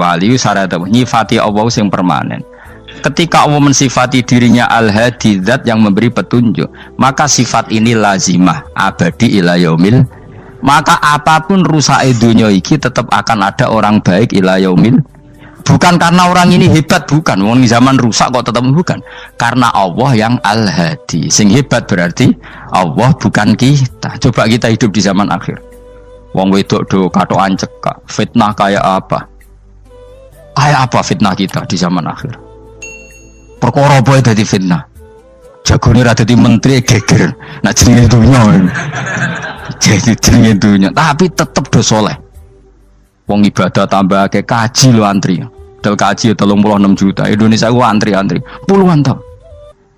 wali syarat nyifati Allah sing permanen. Ketika Allah mensifati dirinya al-hadi, zat yang memberi petunjuk, maka sifat ini lazimah abadi ila yaumil. Maka apapun rusak dunia iki tetap akan ada orang baik ila yaumil. Bukan karena orang ini hebat, bukan. Wong zaman rusak kok tetap bukan. Karena Allah yang al-hadi. Sing hebat berarti Allah, bukan kita. Coba kita hidup di zaman akhir. Wong wedok do katokan cekak, fitnah kayak apa? Kayak apa fitnah kita di zaman akhir? Perkara apa dadi fitnah? Jagone ra dadi menteri geger. Nak jenenge dunya. Jadi jenenge dunya, tapi tetep do saleh. Wong ibadah tambah ke kaji lo antri. Del kaji 36 juta. Indonesia ku antri-antri puluhan tahun.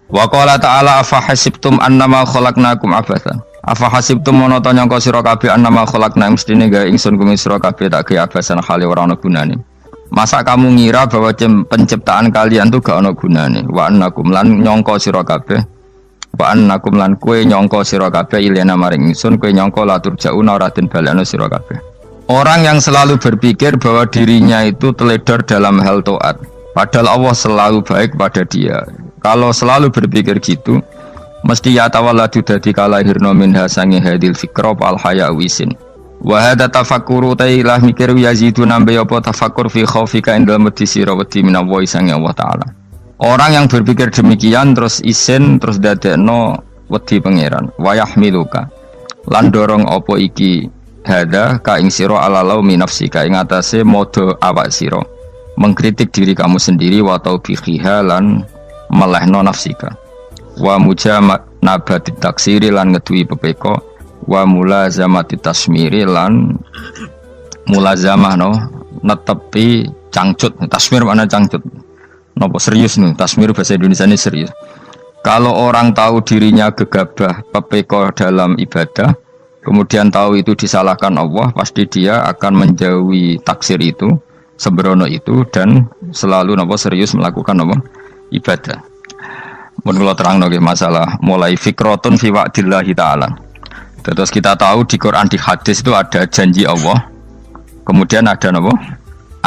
Wa qala ta'ala afa hasibtum annama khalaqnakum abatsan. Afa hasibtum mono to nyangka sira kabeh annama khalaqna mestine gawe ingsun kuwi sira kabeh tak gawe abasan khali ora ana gunane. Masa kamu ngira bahwa penciptaan kalian tuh gak ana gunane? Wa annakum lan nyangka sira kabeh. Wa annakum lan kowe nyangka sira kabeh ilena maring ingsun kowe nyangka la turjauna ora den balekno sira kabeh. Orang yang selalu berpikir bahwa dirinya itu teledor dalam hal taat, padahal Allah selalu baik pada dia. Kalau selalu berpikir gitu, mesti ya tawalladu dadi kalahirna minha sange hadil fikra al haya wisin. Wa hadza tafakkuru tailah mikir yazidu nambe apa tafakkur fi khaufika indal mudisi rawati minallahi sange Allah taala. Orang yang berpikir demikian terus isin terus dadekno wedi pangeran. Wa yahmiluka lan dorong apa iki hada ka ing sira alalau min nafsika ing atase modo awak sira mengkritik diri kamu sendiri wa taubihiha lan melehno nafsika wa mujamanabati taksiri lan ngeduwi pepeko wa mulazamati tasmiri lan mulazamah netepi cangcut. Tasmir mana cangcut napa serius nih tasmir bahasa Indonesia ini serius. Kalau orang tahu dirinya gegabah pepeko dalam ibadah kemudian tahu itu disalahkan Allah, pasti dia akan menjauhi taksir itu, sembrono itu, dan selalu serius melakukan ibadah. Mun kula terangno nggih masalah mulai fikrotun fi wa'dillahi ta'ala. Terus kita tahu di Quran di hadis itu ada janji Allah, kemudian ada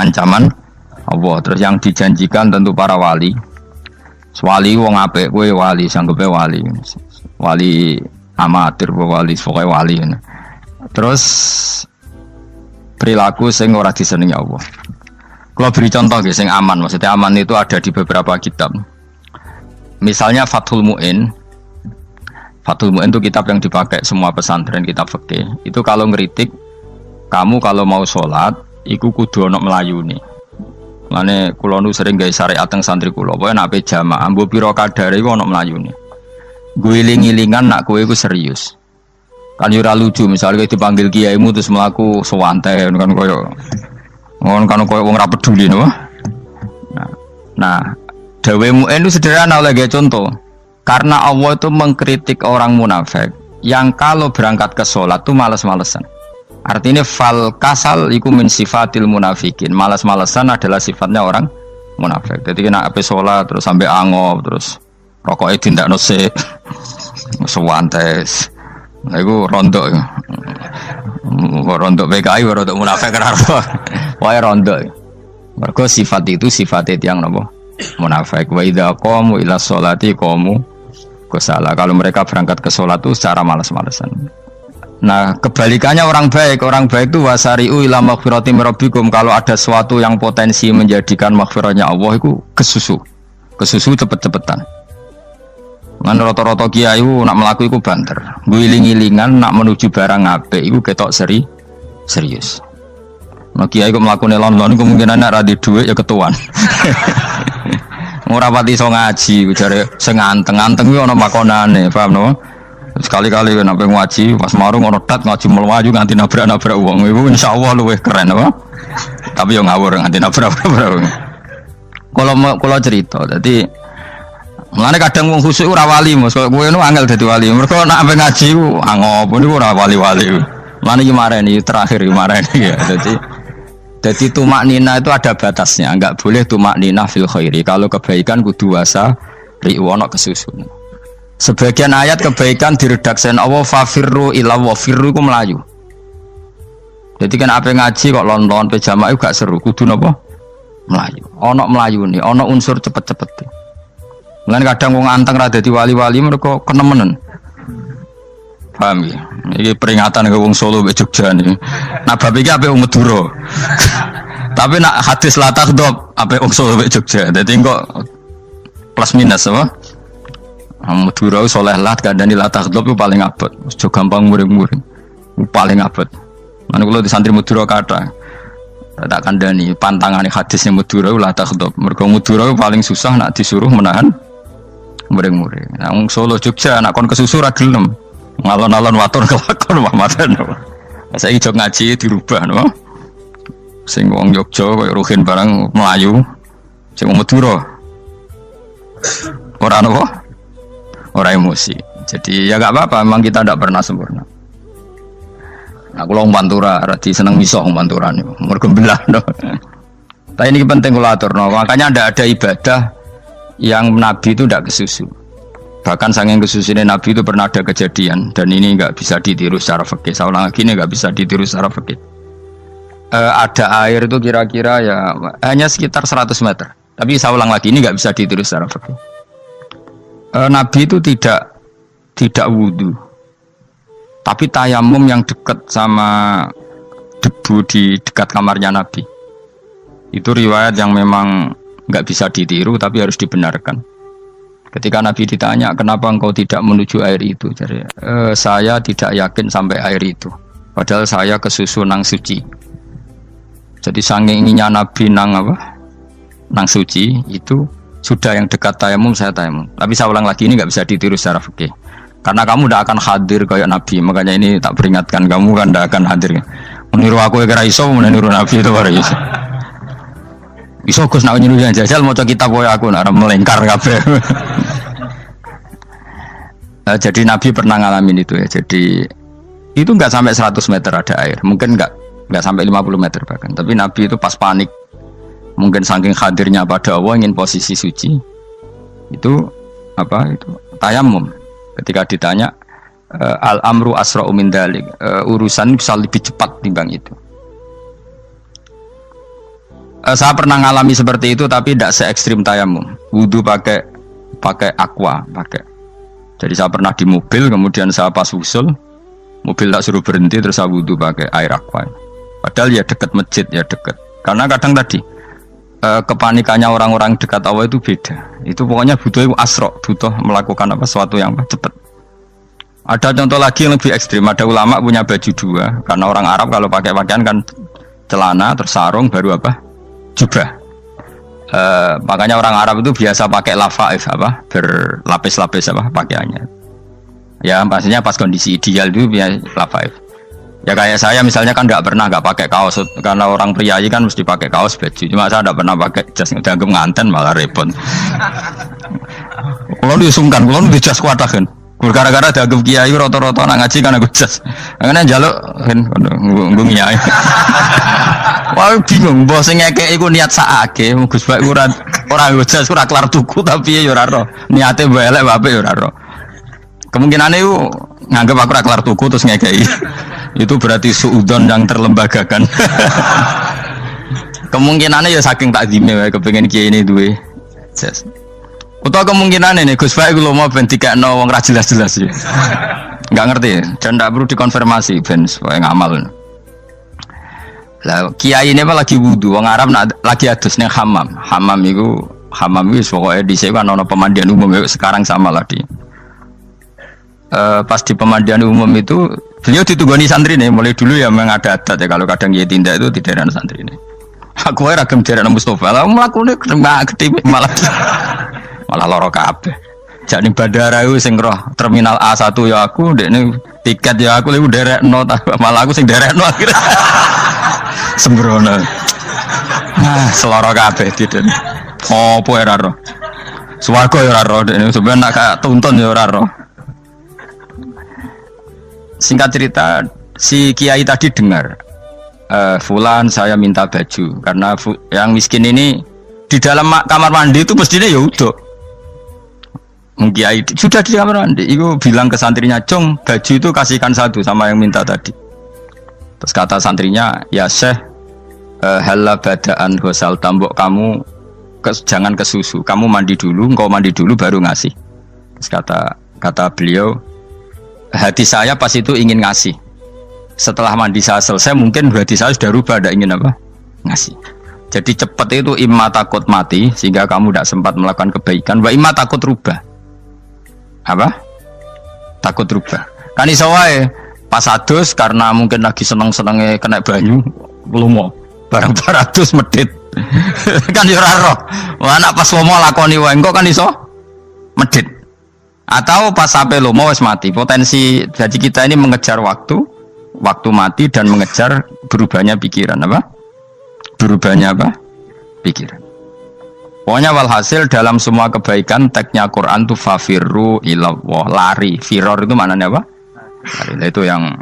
ancaman Allah. Terus yang dijanjikan tentu para wali. Wali wong apik kowe wali, sanggepe wali. Wali amatir wali pokoknya wali. Terus perilaku sing ora disenengi Allah. Kalau beri contoh sing aman, maksudnya aman itu ada di beberapa kitab. Misalnya Fathul Mu'in. Fathul Mu'in itu kitab yang dipakai semua pesantren, kitab fikih. Itu kalau ngeritik kamu kalau mau sholat iku kudu ana melayune. Mane kula nu sering gawe syariat teng santri kula, pokoke nek ape jamaah mbok pira kadare iku ana melayune. Guling-gilingan nak kowe iku serius. Kan yo ora lucu misalnya dipanggil kiaimu terus mlaku sewantai kan koyo wong ra peduli no. Nah, dawemu itu sederhana oleh contoh. Karena Allah itu mengkritik orang munafik yang kalau berangkat ke sholat tuh malas-malesan. Artinya fal kasal iku min sifatil munafikin. Malas-malesan adalah sifatnya orang munafik. Jadi kena ape sholat terus sampai angop terus rokoknya tindak nose sewantes. Nah, itu rontok. Rontok PKI, rontok munafik kenapa? Wah rontok. Mergo sifat itu sifatnya yang napa? Munafik. Wa idza qamu ila sholati qamu kusala. Kalau mereka berangkat ke sholat itu secara malas-malesan. Nah, kebalikannya orang baik itu wasari'u ila maghfirati rabbikum. Kalau ada sesuatu yang potensi menjadikan maghfirahnya Allah itu kesusu cepet-cepetan. Ngan rata-rata kiai nak melaku iku banter. Guling-gilingan nak menuju barang apik iku ketok serius. Nah kiai iku mlakune lon-lon kemungkinan nek ra di dhuwit ya ketuan. Ora pati iso ngaji jare sing anteng-anteng kuwi ana makonane, paham no? Sekali-kali nek ngaji pas marung ana tat ngaji mlayu nganti nabrak-nabrak wong. Iku insyaallah luwih keren apa? Tapi yo ngawur nganti nabrak-nabrak. Kalau cerita, jadi mulane kadang wong khusuk ora wali, Mas. Kowe nu angel dadi wali. Mergo nek ampe ngaji ku angop niku ora wali-wali. Mulane iki mareni terakhir iki mareni ya. Jadi tumaknina itu ada batasnya, enggak boleh tumaknina fil khairi. Kalau kebaikan kudu wasa riwana kesusun. Sebagian ayat kebaikan diredaksen Allah fafirru ila wa firru ku melayu. Jadi kan ape ngaji kok lon-lon pe jamaah gak seru, kudu napa? Melayu. Ono melayu nih, ono unsur cepet-cepet. Lan kadang wong anteng ra dadi wali-wali mereka kenemenen. Paham ya? Ini peringatan ke wong Solo mbek Jogja nih. Nah bab iki ape wong Madura. Tapi nak hadis la takhdab ape wong Solo mbek Jogja. Dadi kok plus minus apa? Madura soleh lah kandhani la takhdab itu paling abot. Aja gampang muring-muring. Paling abot. Lan kula di santri Madura kathah. Tak kandhani pantangane hadisnya Madura la takhdab. Mergo Madura paling susah nak disuruh menahan muring-muring. Nah wong Solo Jogja nak kon kesusu ra gelem. Ngalon-alon watur kelakon Muhammadan. Saiki jog ngaji dirubah no. Sing wong Jogja koyo Ruhin barang Melayu, sing wong Madura. Ora ono ora emosi. Jadi ya enggak apa-apa, memang kita tidak pernah sempurna. Nah, kula wong Pantura radi seneng misah wong Pantura niku. Mergo belah no. Tapi ini penting kula aturno, makanya ndak ada ibadah yang Nabi itu tidak kesusu. Bahkan saking kesusunya Nabi itu pernah ada kejadian dan ini nggak bisa ditiru secara fikih. Saya ulang lagi ini nggak bisa ditiru secara fikih. Ada air itu kira-kira ya hanya sekitar 100 meter. Tapi saya ulang lagi ini nggak bisa ditiru secara fikih. Nabi itu tidak wudhu, tapi tayamum yang dekat sama debu di dekat kamarnya Nabi. Itu riwayat yang memang nggak bisa ditiru tapi harus dibenarkan. Ketika Nabi ditanya, kenapa engkau tidak menuju air itu? Jadi, saya tidak yakin sampai air itu. Padahal saya kesusu nang suci. Jadi saking inginnya Nabi nang suci itu sudah yang dekat tayamum saya tayamum. Tapi saya ulang lagi ini nggak bisa ditiru secara fikih. Karena kamu tidak akan hadir kayak Nabi. Makanya ini tak peringatkan kamu kan tidak akan hadir. Meniru aku ya kira iso, meniru Nabi itu baru iso. Iso Gus nak nyuruh yang jajal mau kitab koyo aku nak melengkar kabeh. Jadi Nabi pernah ngalamin itu ya. Jadi itu enggak sampai 100 meter ada air. Mungkin enggak sampai 50 meter bahkan. Tapi Nabi itu pas panik. Mungkin saking hadirnya pada Allah ingin posisi suci. Itu tayamum. Ketika ditanya al-amru asra'u min dzalik. Urusan bisa lebih cepat timbang itu. Saya pernah ngalami seperti itu tapi tidak se ekstrim tayamum. Wudu pakai aqua, Jadi saya pernah di mobil, kemudian saya pas usul, mobil tak suruh berhenti terus saya wudu pakai air aqua. Padahal ya dekat masjid ya dekat. Karena kadang tadi kepanikannya orang-orang dekat Allah itu beda. Itu pokoknya butuh asro, butuh melakukan sesuatu yang cepat. Ada contoh lagi yang lebih ekstrim. Ada ulama punya baju dua, karena orang Arab kalau pakai pakaian kan celana terus sarung baru jubah. Makanya orang Arab itu biasa pakai lafaif berlapis-lapis pakaiannya. Ya pastinya pas kondisi ideal itu biasa lafaif. Ya kayak saya misalnya kan nggak pakai kaos karena orang priayi kan mesti pakai kaos baju. Cuma saya nggak pernah pakai jas udah nganten malah repot. Kalau disungkan, kalau di jas kuatakan. Gara-gara dianggap kiai rata-rata nak ngaji kan aku jas. Karena jaluk kan nggung ya. Wah bingung, bos ngekek iku niat sakake, Gus Bak ora jas ora kelar tuku tapi ya ora ro. Niate elek wae ya ora ro. Kemungkinane iku nganggep aku ora kelar tuku terus ngekeki. Itu berarti suudzon yang terlembagakan. Kemungkinane ya saking takzime wae kepengin kiai ini duwe jas. Utawa kemungkinane nih Gus Bak iku lomo ben dikekno wong ra jelas-jelas ya. Enggak ngerti dan ndak perlu dikonfirmasi ben supaya ngamal. Lah kiai ini lagi wudu, wong Arab lagi adus ning hammam. Hammam itu pokoknya di sini kan ono pemandian umum sekarang sama lah di. Pas di pemandian umum itu beliau ditugani santri nih, mulai dulu ya memang ada adat ya kalau kadang dia tindak itu di daerah santri nih. Aku ragam daerah Mustafa, lah melakukan gede malah loro kabeh. Jadi bandara itu sing roh terminal A1 ya aku, ini tiket ya aku lewat derek no, malah aku sing derek no akhirnya. Sembrono. Seloro kabeh tidak. Apa ora ro. Swarga ya ora ro, ini sebenarnya nak kayak tuntun ya ora ro. Singkat cerita, si kiai tadi dengar, Fulan saya minta baju karena yang miskin ini di dalam kamar mandi itu mestinya ya udah. Kiai sudah di kamar mandi, itu bilang ke santrinya, Cong baju itu kasihkan satu sama yang minta tadi. Terus kata santrinya, ya Syekh, Halla badaan ghusal tambok kamu jangan ke susu, kamu mandi dulu, engkau mandi dulu baru ngasih. Terus kata beliau, hati saya pas itu ingin ngasih. Setelah mandi saya selesai, mungkin hati saya sudah rubah, ada ingin apa? Ngasih. Jadi cepat itu imma takut mati sehingga kamu tidak sempat melakukan kebaikan, wa imma takut rubah. Apa? Takut rubah. Kan iso wae pas adus karena mungkin lagi seneng-senenge kena banyu, lumo. Barang 200 medit. Kan yo ora roh. Anak pas lomo lakoni wae engko kan iso medit. Atau pas sampai lomo wis mati. Potensi jadi kita ini mengejar waktu mati dan mengejar berubahnya pikiran apa? Berubahnya apa? Pikiran. Pokoknya walhasil dalam semua kebaikan teksnya Quran itu fafirru ilallah, lari. Firor itu maknanya apa? Lari. Nah, itu yang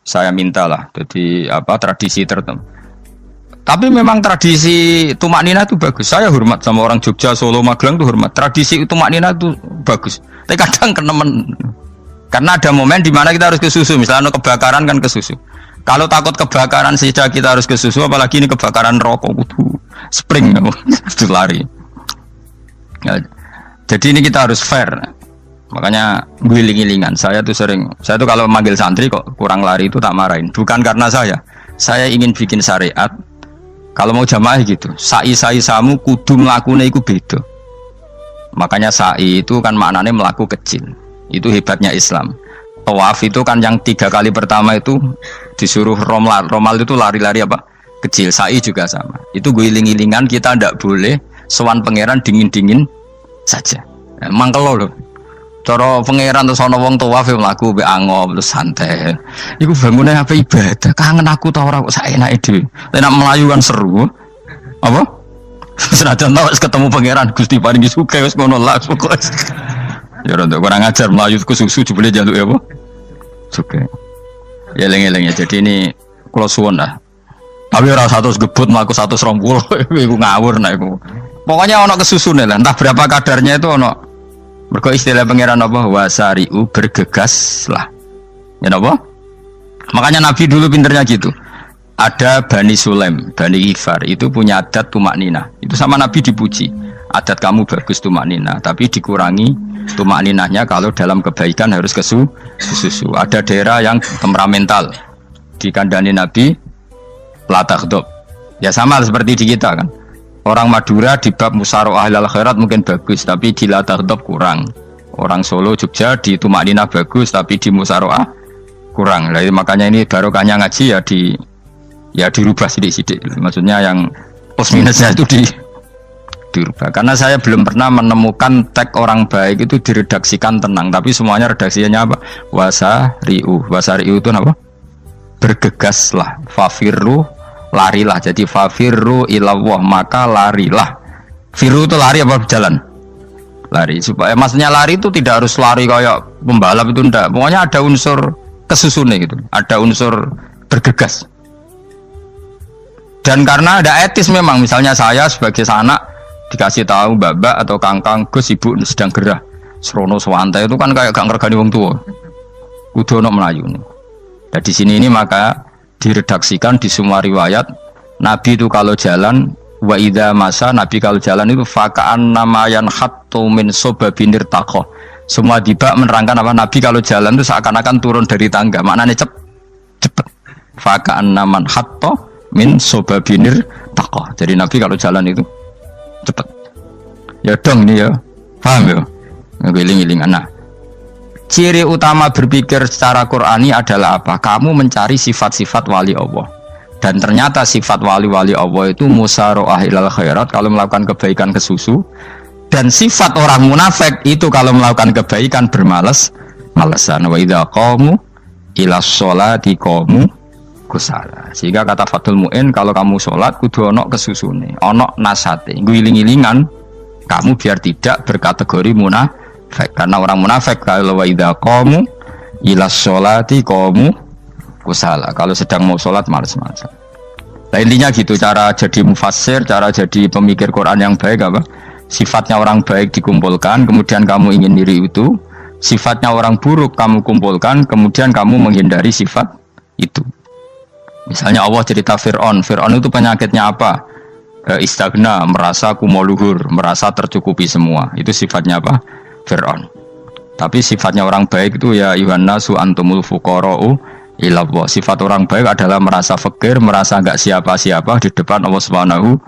saya minta lah. Jadi apa tradisi tertentu. Tapi memang tradisi tumak nina itu bagus. Saya hormat sama orang Jogja, Solo, Magelang itu hormat. Tradisi tumak nina itu bagus. Tapi kadang kenemen. Karena ada momen di mana kita harus ke susu. Misalnya kebakaran kan ke susu. Kalau takut kebakaran sehingga kita harus ke susu, apalagi ini kebakaran rokok, spring, itu lari. Ya, jadi ini kita harus fair. Makanya guling-gilingan. Saya tuh kalau manggil santri kok kurang lari itu tak marahin. Bukan karena saya ingin bikin syariat. Kalau mau jamaah gitu, sa'i samu kudu mlakune iku beda. Makanya sa'i itu kan maknanya melaku kecil. Itu hebatnya Islam. Tawaf itu kan yang 3 kali pertama itu disuruh romal itu lari-lari apa? Kecil. Sa'i juga sama. Itu guling-gilingan, kita ndak boleh sowan pangeran dingin-dingin saja. Emang kalau loh. Cara pangeran terus ana wong tawaf mlaku mbek angop terus santai. Iku bangune apa ibadah? Kangen aku ta ora kok saenake dhewe. Nek melayu kan seru. Apa? Senajan wis ketemu pangeran Gusti paringi sugih wis ngono lah pokoke. Ya ora kurang ajar melayu ku susu jebule njaluk ya apa? Sugih. Ya eling-eling ya. Jadi ini kula suwun lah. Tapi ora 100 gebut mlaku 120 iku ngawur nek iku. Pokoknya ana kesusune lah, entah berapa kadarnya itu ana. Mergo istilah pangeran apa wasari'u bergegas lah. Ya apa? Makanya Nabi dulu pinternya gitu. Ada Bani Sulaim, Bani Ghifar itu punya adat tumak nina. Itu sama Nabi dipuji. Adat kamu bagus tumak nina, tapi dikurangi tumak ninahnya kalau dalam kebaikan harus ke susu. Ada daerah yang temperamental. Dikandani Nabi la taghdab. Ya sama seperti di kita kan. Orang Madura di bab musyawarah ahlal khairat mungkin bagus, tapi di la taghdab kurang. Orang Solo, Jogja di tumak nina bagus, tapi di musyawarah kurang. Jadi makanya ini barokahnya ngaji ya dirubah sidik-sidik. Maksudnya yang plus minusnya itu dirubah. Karena saya belum pernah menemukan tag orang baik itu diredaksikan tenang, tapi semuanya redaksinya apa? Wasari'u. Wasari'u itu apa? Bergegaslah. Fafirru, larilah. Jadi fafirru ilallah, maka larilah. Firu itu lari apa berjalan? Lari. Supaya maksudnya lari itu tidak harus lari kayak pembalap itu enggak. Pokoknya ada unsur kesusunnya gitu. Ada unsur bergegas. Dan karena ada etis memang, misalnya saya sebagai anak dikasih tahu babak atau kangkang Gus ibu sedang gerah serono swantai itu kan kayak gak ngergani wong tua. Kudu ono Melayu nih. Dan di sini ini maka diredaksikan di semua riwayat Nabi itu kalau jalan wa idza masa, Nabi kalau jalan itu fakaan namayan hattu min sobabinir takoh. Semua dibak menerangkan apa Nabi kalau jalan itu seakan-akan turun dari tangga. Maknanya cepet. Fakaan naman hatto min sobabinir takoh. Jadi Nabi kalau jalan itu cepet. Ya dong ini ya, paham ya? Ngiling-ngilingan. Nah, ciri utama berpikir secara Qur'ani adalah apa? Kamu mencari sifat-sifat wali Allah. Dan ternyata sifat wali-wali Allah itu musyaroah ilal khairat kalau melakukan kebaikan ke susu. Dan sifat orang munafik itu kalau melakukan kebaikan bermalas-malesan. Wa idza qamu ilas sholati qamu kusala. Sehingga kata Fathul Mu'in kalau kamu sholat kudu ono kesusune, ono nasate. Guling-gilingan kamu biar tidak berkategori munafik. Karena orang munafik kalau wa idza qamu ilas sholati qamu kusala. Kalau sedang mau sholat malas-malasan. Nah intinya gitu cara jadi mufassir, cara jadi pemikir Quran yang baik apa? Sifatnya orang baik dikumpulkan, kemudian kamu ingin diri itu. Sifatnya orang buruk kamu kumpulkan, kemudian kamu menghindari sifat itu. Misalnya Allah cerita Fir'aun. Fir'aun itu penyakitnya apa? Istagna, merasa kumoluhur, merasa tercukupi semua. Itu sifatnya apa? Fir'aun. Tapi sifatnya orang baik itu ya Yuhannasu antumul fuqara'u ilallah. Sifat orang baik adalah merasa fakir, merasa enggak siapa-siapa di depan Allah Subhanahu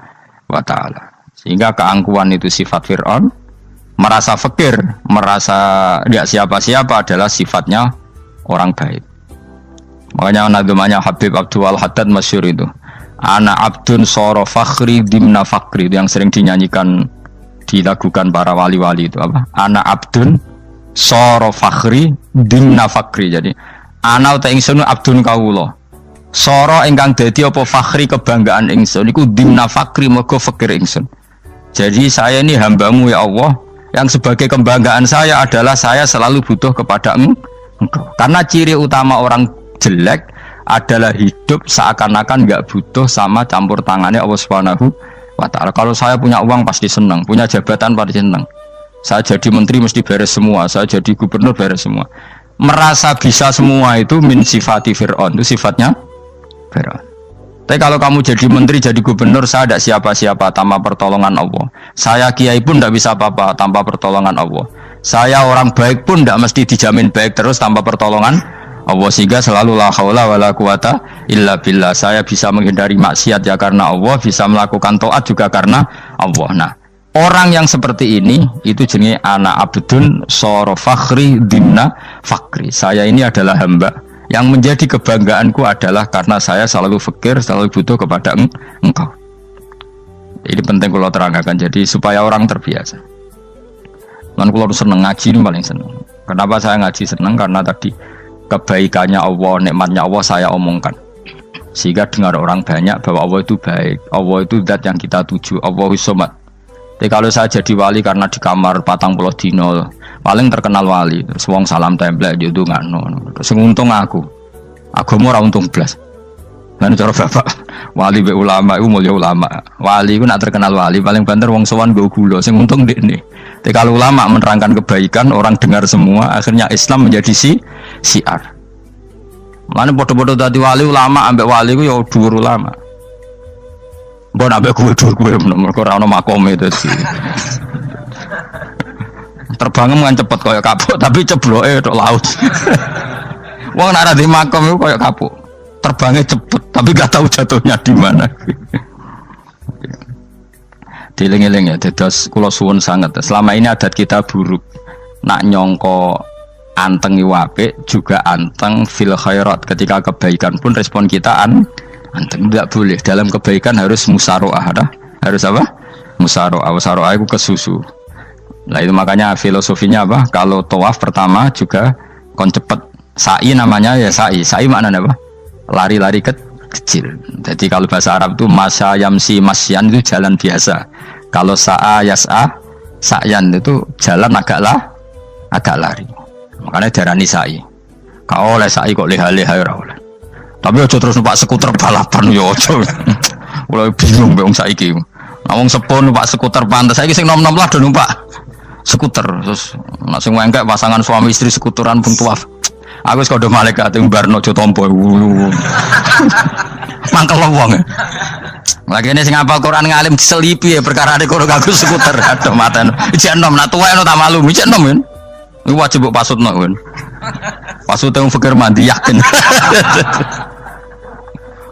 wa taala. Sehingga keangkuhan itu sifat Fir'aun, merasa fakir, merasa enggak siapa-siapa adalah sifatnya orang baik. Makanya nadumanya Habib Abdul Haddad masyhur itu. Ana abdun soro fakhri dimna fakri, itu yang sering dinyanyikan dilakukan para wali-wali itu apa? Ana abdun soro fakhri dimna fakri. Jadi ana uta ingsun abdun kawula. Soro ingkang dadi apa fakhri kebanggaan ingsun iku dimna fakri mergo fakir ingsun. Jadi saya ini hambamu ya Allah, yang sebagai kebanggaan saya adalah saya selalu butuh kepada Engkau. Karena ciri utama orang jelek adalah hidup seakan-akan nggak butuh sama campur tangannya Allah Subhanahu wa taala. Kalau saya punya uang pasti senang, punya jabatan pasti senang. Saya jadi menteri mesti beres semua, saya jadi gubernur beres semua. Merasa bisa semua itu min sifati Fir'aun, itu sifatnya Fir'aun. Tapi kalau kamu jadi menteri, jadi gubernur, saya tidak siapa-siapa tanpa pertolongan Allah. Saya kiai pun tidak bisa apa-apa tanpa pertolongan Allah. Saya orang baik pun tidak mesti dijamin baik terus tanpa pertolongan Allah, sehingga selalu la haula wala quwata illa billah. Saya bisa menghindari maksiat ya karena Allah, bisa melakukan taat juga karena Allah. Nah, orang yang seperti ini itu jenenge ana abdun soro fakhri dimna fakri. Saya ini adalah hamba yang menjadi kebanggaanku adalah karena saya selalu fakir, selalu butuh kepada Engkau. Ini penting kalau terangkan, jadi supaya orang terbiasa. Man kalau seneng ngaji ini paling seneng. Kenapa saya ngaji seneng? Karena tadi kebaikannya Allah, nikmatnya Allah saya omongkan, sehingga dengar orang banyak bahwa Allah itu baik, Allah itu zat yang kita tuju, Allahus Somad. Jadi kalau saya jadi wali karena di kamar 40 dino paling terkenal wali, terus wong salam template itu nggak terus untung aku ora untung blas. Lan cara bapak wali be ulama itu mulia ulama, wali itu nak terkenal wali paling banter wong sowan nggo gula, sing untung dekne. Tapi kalau ulama menerangkan kebaikan, orang dengar semua, akhirnya Islam menjadi siar. Mana bodoh-bodoh tadi wali ulama, ambek wali ku ya dhuwur ulama. Mbok ambek kuwe dhuwur kuwe mergo ora ono makome dadi. Terbangem kan cepet kaya kapuk, tapi cebloke tok laut. Wong nek ora di makom iku kaya kapuk. Terbangnya cepet, tapi gak tahu jatuhnya di mana. Dieling-eling ya, dados kula suwun sangat. Selama ini adat kita buruk. Nak nyongko anteng apik juga anteng fil khairat. Ketika kebaikan pun respon kita anteng, tidak boleh. Dalam kebaikan harus musaroah, harus apa? Musaroah. Musaroah itu kesusu. Nah itu makanya filosofinya apa? Kalau tawaf pertama juga kon cepet. Sa'i namanya ya sa'i. Sa'i maknanya apa? Lari-lari kecil. Jadi kalau bahasa Arab itu masya yamsi masyan itu jalan biasa. Kalau sa'a yas'a sa'yan itu jalan agak lari. Makanya darani sa'i. Kau oleh sa'i kok leha-leha ora oleh. Tapi aja terus numpak skuter balapan yo aja. Mulai bingung mbek wong saiki. Wong sepuh numpak skuter pantes. Saiki sing nom-nom lah do numpak skuter. Terus nek sing wengkek pasangan suami istri skuteran pun tuaf. Aku wis kodho malaikat mbarno aja tampa. Mangkel wong. Lagi ini sing hafal Quran ngalim diselipi ya perkara nek kono kanggo skuter. Aduh maten. Ijek enom nak tuwek no tak malu. Ijek enom kan. Iku wajib mbok pasutno kan. Pasute wong fikir mandi yakin.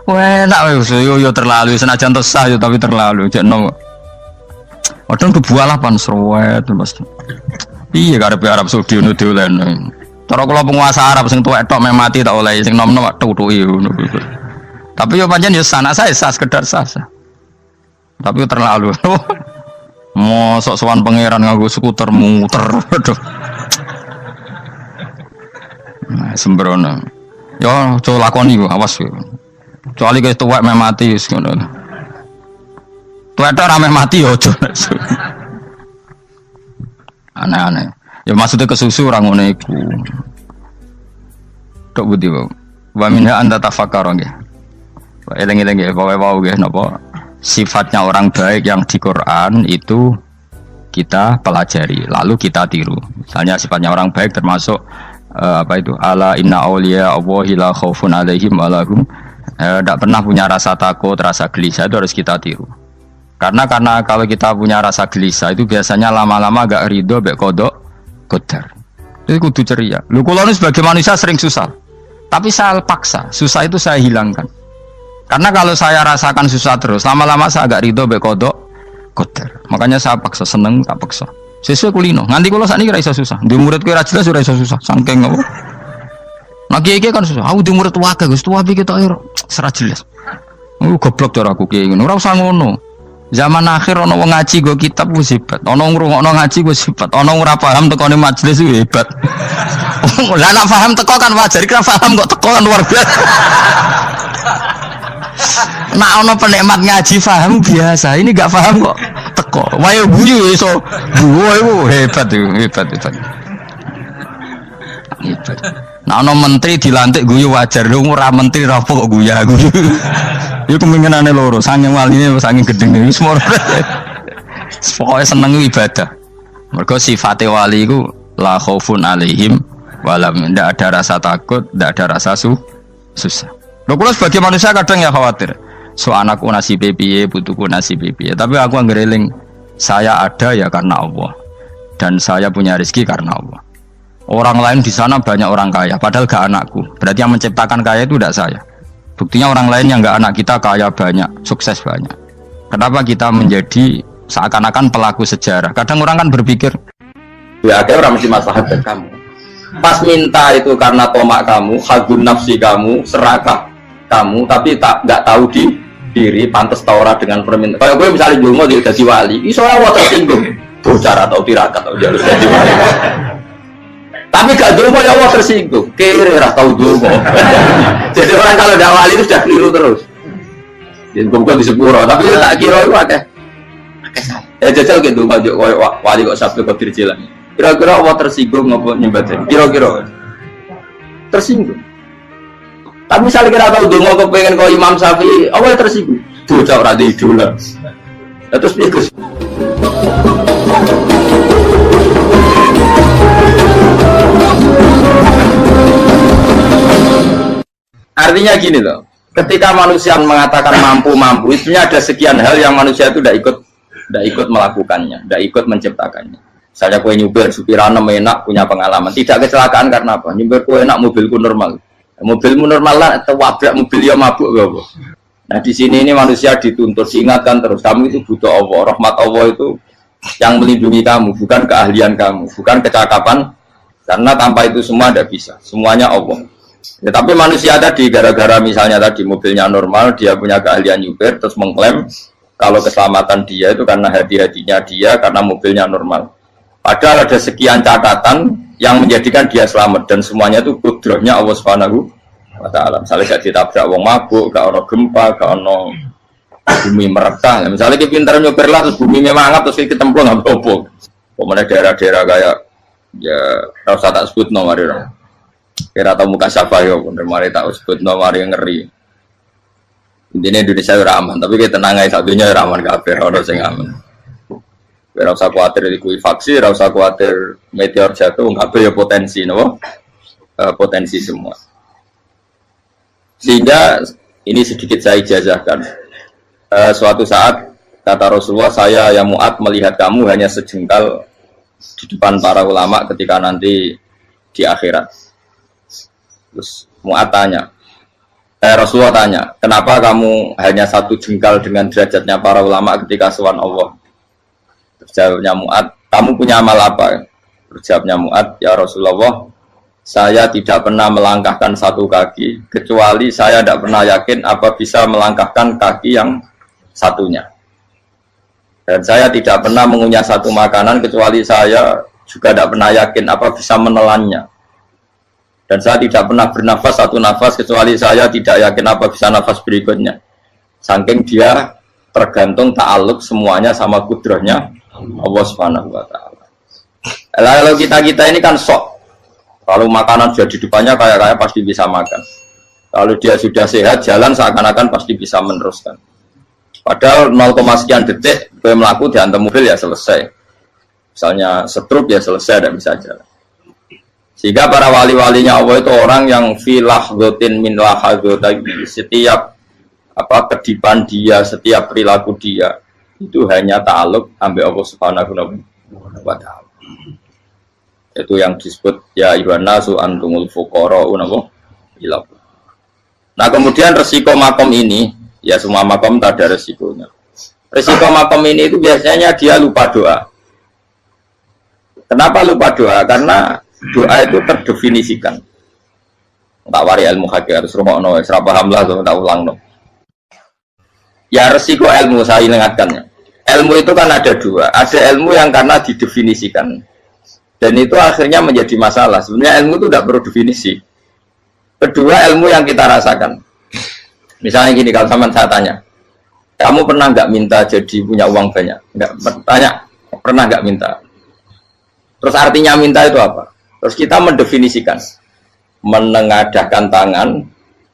Wah, enak wis yo terlalu senajan to sah yo tapi terlalu. Ijek enom. Padahal kebualah pan serwet Mas. Iya karep Arab Saudi ngono dolen. Cara kula penguasa Arab sing tuwek tok mati tak oleh sing nom-nom tutuki ngono. Tapi yo pancen yo sanak saya sah sekedar sah. Tapi yo terlalu. Mosok sowan pangeran nganggo skuter muter. Aduh. Nah, sembrono. Yo coba lakoni yo awas yo. Kecuali guys tuwek mati wis ngono. Tuwek tok rame mati yo aja. Aneh-aneh. Ya maksudnya kesusu orang ngono iku. Tok budi wae. Wa minha anta tafakkar nggih. Eleng-eleng nggih pokoke wau nggih napa sifatnya orang baik yang di Quran itu kita pelajari lalu kita tiru. Misalnya sifatnya orang baik termasuk apa itu ala inna auliya Allahi la khaufun alaihim wa lahum Tidak pernah punya rasa takut, rasa gelisah itu harus kita tiru. Karena kalau kita punya rasa gelisah itu biasanya lama-lama agak ridho, bek kodok, kodar. Itu kudu ceria. Lu kalau sebagai manusia sering susah, tapi saya paksa, susah itu saya hilangkan. Karena kalau saya rasakan susah terus, lama-lama saya agak ridho, bek kodok, kodar. Makanya saya paksa, seneng tak paksa. Sesuai kulino. Nganti kalau saat ini rasa susah. Di murid kira jelas sudah susah, sangking apa? Nah kiai kan susah. Aku di murid tua Gus, tua kita air serah jelas. Goblok cara aku kiai ngono. Ora usah ngono. Zaman akhir ono wong ngaji go kitab wis hebat. Ono ngrungokno ngaji wis hebat. Ono ora paham tekone majelis wis hebat. Lah nek paham teko kan wajar, kira paham kok teko kan luar biasa. Nak ono penikmat ngaji paham biasa. Ini gak paham kok teko. Wae guyu iso. Guyu hebat itu, hebat. Hebat. Nah, ono menteri dilantik guyu wajar, lu ora menteri rapo kok guyu. Iku kemungkinane loro, saking waline saking gedeng iki semua. Pokoke seneng ibadah. Mergo sifate wali iku la khaufun alaihim walam, ndak ada rasa takut, ndak ada rasa susah. Lho kula sebagai manusia kadang ya khawatir. So anakku nasibe piye, putuku nasibe piye. Tapi aku nggereling saya ada ya karena Allah. Dan saya punya rezeki karena Allah. Orang lain di sana banyak orang kaya, padahal gak anakku. Berarti yang menciptakan kaya itu tidak saya. Buktinya orang lain yang gak anak kita kaya banyak, sukses banyak. Kenapa kita menjadi seakan-akan pelaku sejarah? Kadang orang kan berpikir, ya akhirnya orang mesti maslahat dan kamu. Pas minta itu karena tomak kamu, hadun nafsi kamu, serakah kamu, tapi nggak tahu diri, pantas taura dengan permintaan. Kalau gue misalnya dulu dia jadi wali, ini seorang tersinggung, bocor atau tirakat atau jalur jadi wali. Tapi gak dulu ya Allah tersinggung, kira tahu dulu. Jadi orang kalau tidak wali itu sudah keliru terus. Jadi bukan di sepuro, tapi tak kira itu ada. Jajal gitu maju wali kok sabtu kok dirjilan. Kira-kira Allah tersinggung ngapa nyembah jadi? Kira-kira tersinggung. Tapi misalnya kira tahu dulu kok pengen kau Imam Syafi'i, Allah tersinggung. Bocah ora di idola. Terus pikir. Artinya gini loh, ketika manusia mengatakan mampu, itu ada sekian hal yang manusia itu tidak ikut melakukannya, tidak ikut menciptakannya. Misalnya kue nyupir, supirana enak, punya pengalaman, tidak kecelakaan karena apa? Nyupir kue enak, mobilku normal, mobilmu normal lah, atau wabrak mobil ya mabuk gak apa? Nah di sini ini manusia dituntut, diingatkan terus, kamu itu butuh Allah, rahmat Allah itu yang melindungi kamu, bukan keahlian kamu, bukan kecakapan, karena tanpa itu semua tidak bisa, semuanya Allah. Ya, tapi manusia tadi gara-gara misalnya tadi mobilnya normal, dia punya keahlian nyupir, terus mengklaim kalau keselamatan dia itu karena hati-hatinya dia, karena mobilnya normal. Padahal ada sekian catatan yang menjadikan dia selamat dan semuanya itu kudrahnya Allah Subhanahu wa Ta'ala. Misalnya gak ditabrak wong mabuk, gak ono gempa, gak ono bumi merekah. Misalnya kita pintar nyupir lah, terus bumi mangap, terus kita templung nggak apa-apa. Kemudian daerah-daerah kayak ya rasa tak sebut nomor itu. Kira tahu muka siapa ya, bener mari tak sebut nomor yang ngeri. Intinya Indonesia ora aman, tapi kita tenang aja satunya ora aman kabeh, ora sing aman. Ora usah kuwatir likuifaksi, ora usah kuwatir meteor jatuh, kabeh ya potensi, no? Potensi semua. Sehingga ini sedikit saya ijazahkan. Suatu saat kata Rasulullah, saya yang Mu'ad melihat kamu hanya sejengkal di depan para ulama ketika nanti di akhirat. Terus Mu'ad tanya, Rasulullah tanya, kenapa kamu hanya satu jengkal dengan derajatnya para ulama ketika sowan Allah? Terus jawabnya Mu'ad, kamu punya amal apa? Terus jawabnya Mu'ad, ya Rasulullah, saya tidak pernah melangkahkan satu kaki, kecuali saya tidak pernah yakin apa bisa melangkahkan kaki yang satunya. Dan saya tidak pernah mengunyah satu makanan, kecuali saya juga tidak pernah yakin apa bisa menelannya. Dan saya tidak pernah bernafas satu nafas kecuali saya tidak yakin apa bisa nafas berikutnya. Saking dia tergantung ta'aluk semuanya sama kudrahnya Allah Subhanahu wa Ta'ala. Kalau kita ini kan sok. Kalau makanan sudah di depannya kayak pasti bisa makan. Kalau dia sudah sehat jalan seakan-akan pasti bisa meneruskan. Padahal 0, sekian detik gue melaku dihantam mobil ya selesai. Misalnya stroke ya selesai dan bisa jalan. Sehingga para wali-walinya Allah itu orang yang filah gotin min lahadzotai, setiap kedipan dia, setiap perilaku dia itu hanya ta'aluk ambil Allah Subhanahu wa ta'ala. Itu yang disebut ya ayyuhan nasu antumul fuqara'u ila. Nah, kemudian resiko makom ini, ya semua makom tak ada resikonya. Resiko makom ini itu biasanya dia lupa doa. Kenapa lupa doa? Karena doa itu terdefinisikan. Tak wari ilmu hakikat terus rumakno wis ra paham lah tak ulang no. Ya resiko ilmu saya ingatkannya. Ilmu itu kan ada dua. Ada ilmu yang karena didefinisikan. Dan itu akhirnya menjadi masalah. Sebenarnya ilmu itu tidak perlu definisi. Kedua, ilmu yang kita rasakan. Misalnya gini, kalau sama saya tanya, kamu pernah nggak minta jadi punya uang banyak? Nggak tanya, pernah nggak minta? Terus artinya minta itu apa? Terus kita mendefinisikan, menengadahkan tangan,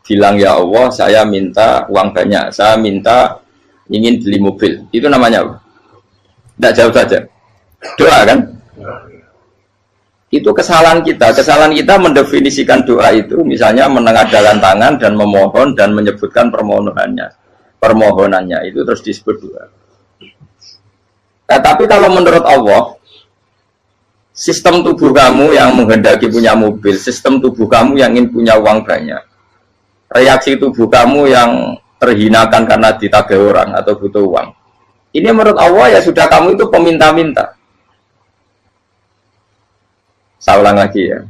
bilang ya Allah, saya minta uang banyak, saya minta ingin beli mobil. Itu namanya apa? Tidak jauh saja. Doa kan? Itu kesalahan kita. Kesalahan kita mendefinisikan doa itu, misalnya menengadahkan tangan dan memohon dan menyebutkan permohonannya itu terus disebut doa. Tapi kalau menurut Allah, sistem tubuh kamu yang menghendaki punya mobil, sistem tubuh kamu yang ingin punya uang banyak, reaksi tubuh kamu yang terhinakan karena ditagih orang atau butuh uang, ini menurut Allah ya sudah kamu itu peminta-minta. Saya ulang lagi ya.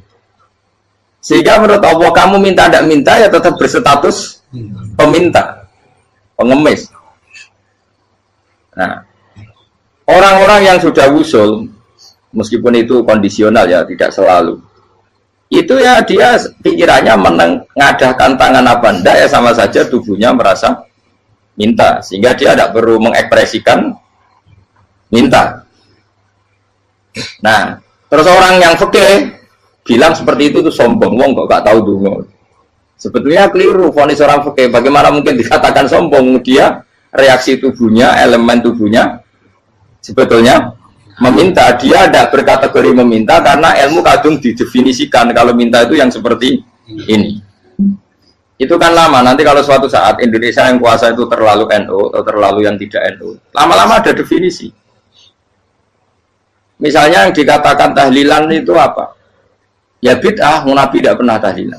Sehingga menurut Allah kamu minta tidak minta ya tetap berstatus peminta, pengemis. Nah, orang-orang yang sudah usul, meskipun itu kondisional ya, tidak selalu. Itu ya dia pikirannya menengadahkan tangan apa enggak ya sama saja tubuhnya merasa minta. Sehingga dia tidak perlu mengekspresikan minta. Nah, terus orang yang fikih bilang seperti itu tuh sombong, wong kok gak tahu dungo. Sebetulnya keliru vonis orang fikih. Bagaimana mungkin dikatakan sombong? Dia reaksi tubuhnya, elemen tubuhnya sebetulnya meminta. Dia tidak berkategori meminta karena ilmu kadung didefinisikan kalau minta itu yang seperti ini. Itu kan lama. Nanti kalau suatu saat Indonesia yang kuasa itu terlalu NU atau terlalu yang tidak NU, lama-lama ada definisi. Misalnya yang dikatakan tahlilan itu apa? Ya bid'ah, Nabi tidak pernah tahlilan.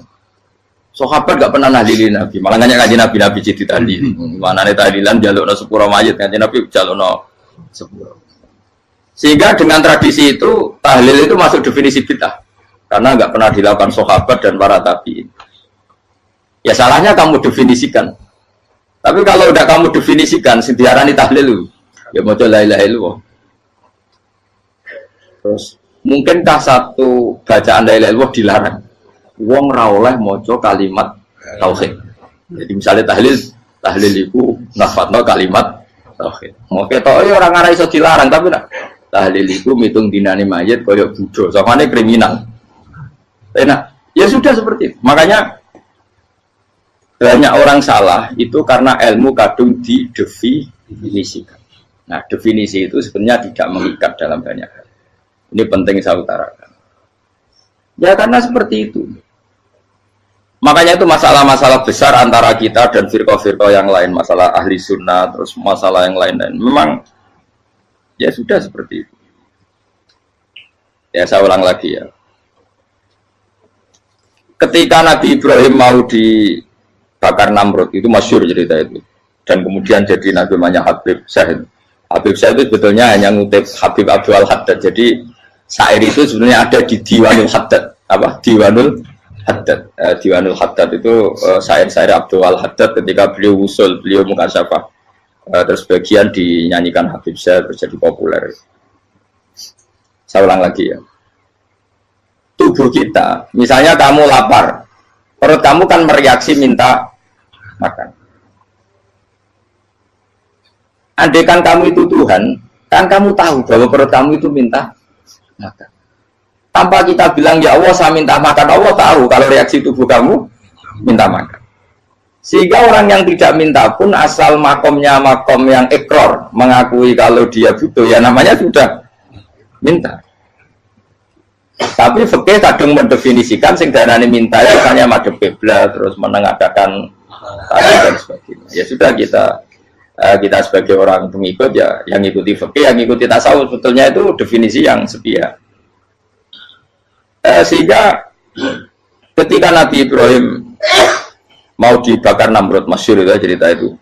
Sahabat tidak pernah nahlilin Nabi. Malah nggak ngaji Nabi jadi tahlil. Mana nih tahlilan jalur no sepuro mayit, ngaji Nabi jalur no sepuro. Sehingga dengan tradisi itu tahlil itu masuk definisi bid'ah karena nggak pernah dilakukan sahabat dan para tabi'in. Ya salahnya kamu definisikan. Tapi kalau udah kamu definisikan, sediarani tahlil, ya mau la ilaha illallah. Terus mungkinkah satu bacaan la ilaha illallah dilarang? Wong ra oleh maca kalimat tauhid. Jadi misalnya tahlil itu nafatno kalimat tauhid. Oke tok orang ora iso dilarang tapi nak tahlil itu mitung dinane mayit koyo budo, samane kriminal. Enak. Ya sudah seperti itu. Makanya banyak orang salah itu karena ilmu kadung didefinisikan. Nah, definisi itu sebenarnya tidak mengikat dalam banyak hal. Ini penting saya utarakan. Ya karena seperti itu. Makanya itu masalah-masalah besar antara kita dan firqah-firqah yang lain, masalah ahli sunnah, terus masalah yang lain-lain. Memang ya sudah seperti itu. Ya saya ulang lagi ya. Ketika Nabi Ibrahim mau dibakar Namrud, itu masyhur cerita itu. Dan kemudian jadi Nabi namanya Habib Syahid. Habib Syahid itu sebetulnya hanya ngutip Habib Abdul Haddad. Jadi syair itu sebenarnya ada di Diwanul Haddad. Apa? Diwanul Haddad. Diwanul Haddad itu syair-syair Abdul Haddad ketika beliau usul, beliau mukasyafah. Terus bagian dinyanyikan Habib Syahid terus jadi populer. Saya ulang lagi ya. Tubuh kita, misalnya kamu lapar, perut kamu kan mereaksi minta makan. Andaikan kamu itu Tuhan, kan kamu tahu bahwa perut kamu itu minta makan. Tanpa kita bilang ya Allah saya minta makan, Allah tahu kalau reaksi tubuh kamu minta makan. Sehingga orang yang tidak minta pun asal makomnya makom yang ikrar, mengakui kalau dia butuh, ya namanya sudah minta. Tapi fikih kadang mendefinisikan sing darane minta itu hanya madhep kiblat terus menengadakan tadi dan sebagainya. Ya sudah kita sebagai orang pengikut ya yang ikuti fikih, yang ikuti tasawuf sebetulnya itu definisi yang sepihak. Sehingga ketika Nabi Ibrahim mau dibakar Namrud, masyhur itu cerita itu.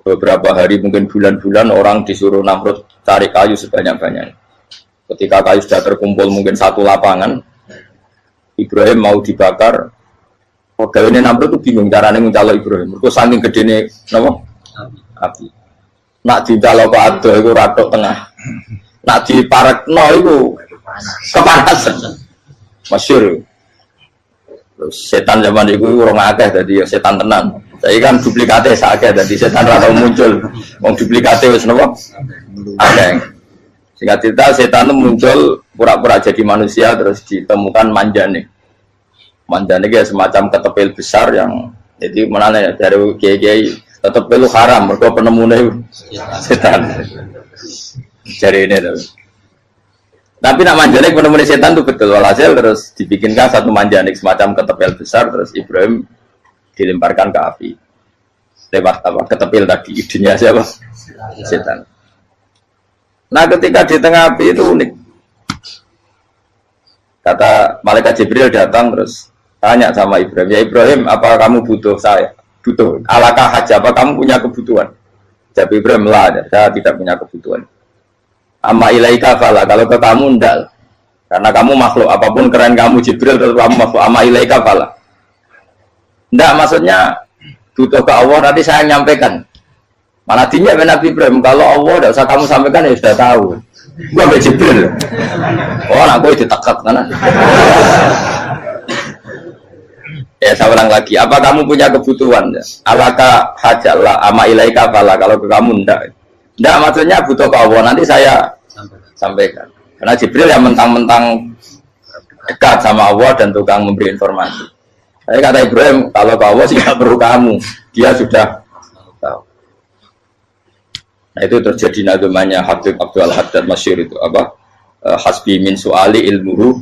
Beberapa hari mungkin bulan-bulan orang disuruh Namrud cari kayu sebanyak-banyaknya. Ketika kayu sudah terkumpul mungkin satu lapangan, Ibrahim mau dibakar. Pegawainya Namrud itu bingung caranya mencalok Ibrahim. Mereka saking gedene napa? Api. Nak dicalok ke ado itu ratok tengah. Nak diparekno itu kepanasan. Masyhur. Setan zaman itu orang akeh dadi setan tenan. Saya kan duplikatnya sakit, jadi setan rata muncul. Wong duplikatnya wis napa? Akeh. Singkat cerita setan itu muncul pura-pura jadi manusia terus ditemukan manjane. Manjane itu semacam ketepil besar yang jadi mana ya dari kiai ketepil haram, mereka penemunya setan. Jadi ini tuh. Tapi nak manjane penemunya setan itu betul. Walhasil terus dibikinkan satu manjane semacam ketepil besar terus Ibrahim dilemparkan ke api lewat apa ketepil tadi idenya siapa setan. Nah ketika di tengah api itu unik, kata malaikat Jibril datang terus tanya sama Ibrahim, ya Ibrahim apa kamu butuh saya? Butuh alakah haja, apa kamu punya kebutuhan? Jawab Ibrahim lah, saya tidak punya kebutuhan. Amma ilaika fala, kalau ke kamu ndak, karena kamu makhluk apapun keren kamu Jibril tetap kamu makhluk. Amma ilaika fala. Nggak, maksudnya butuh ke Allah nanti saya nyampaikan. Malah dinya Nabi Ibrahim, kalau Allah tidak usah kamu sampaikan ya sudah tahu. Gua be Jibril. Oh, nak gue ditekat kan. Ya saya ulang lagi, apa kamu punya kebutuhan? Alaka hajalah ama ilaika fala, kalau ke kamu ndak. Ndak maksudnya butuh ke Allah nanti saya sampaikan. Karena Jibril yang mentang-mentang dekat sama Allah dan tukang memberi informasi. Saya kata Ibrahim, kalau ke Allah sih tidak perlu kamu, dia sudah tahu. Nah itu terjadi nagamanya Habib Abdul Haddad masyhur itu apa? Hasbi min su'ali ilmuhu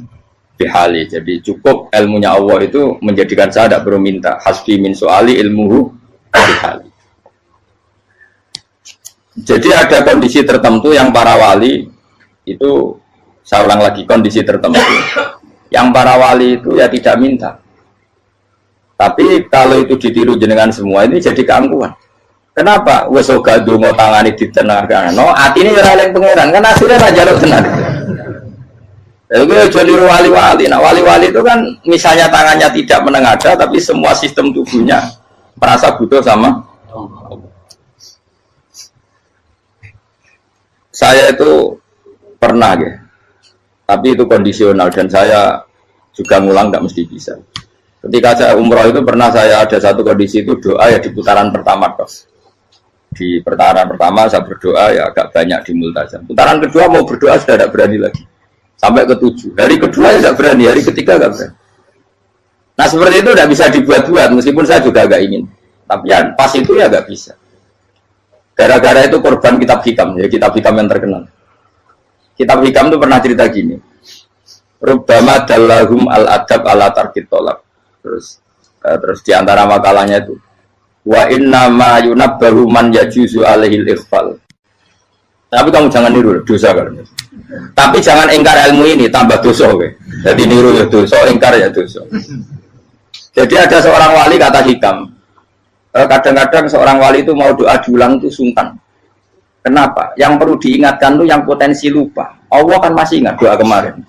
bihali. Jadi cukup ilmunya Allah itu menjadikan saya tidak perlu minta. Hasbi min su'ali ilmuhu bihali. Jadi ada kondisi tertentu yang para wali itu, saya ulang lagi kondisi tertentu yang para wali itu ya tidak minta. Tapi kalau itu ditiru jenengan semua ini jadi keangkuhan. Kenapa? Wes oga donga tangane ditenangkan. No, atine ora eling pangeran kan asline ra njaluk tenan. Lha aja niru wali-wali. Nah, wali-wali itu kan misalnya tangannya tidak menengadah tapi semua sistem tubuhnya merasa butuh sama Allah. Saya itu pernah ya. Tapi itu kondisional dan saya juga ngulang enggak mesti bisa. Ketika saya umroh itu pernah saya ada satu kondisi itu doa ya di putaran pertama toh. Di putaran pertama saya berdoa ya agak banyak di multazam. Putaran kedua mau berdoa sudah tidak berani lagi. Sampai ke-7. Hari kedua ya tidak berani, hari ketiga tidak berani. Nah seperti itu tidak bisa dibuat-buat meskipun saya juga agak ingin. Tapi ya pas itu ya nggak bisa. Gara-gara itu korban kitab hikam, ya kitab hikam yang terkenal. Kitab hikam itu pernah cerita gini. Rubbama dallahum al-adab ala tarkit tolak. Terus di antara makalahnya itu wa inna ma yunabbahu man yajuzu alaihil ikhfal. Tapi kamu jangan niru dosa kan. Tapi jangan ingkar ilmu ini tambah dosa kowe. Jadi niru ya dosa, ingkar ya dosa. Jadi ada seorang wali kata hikam. Kadang-kadang seorang wali itu mau doa diulang itu sungkan. Kenapa? Yang perlu diingatkan tuh yang potensi lupa. Allah kan masih ingat doa kemarin.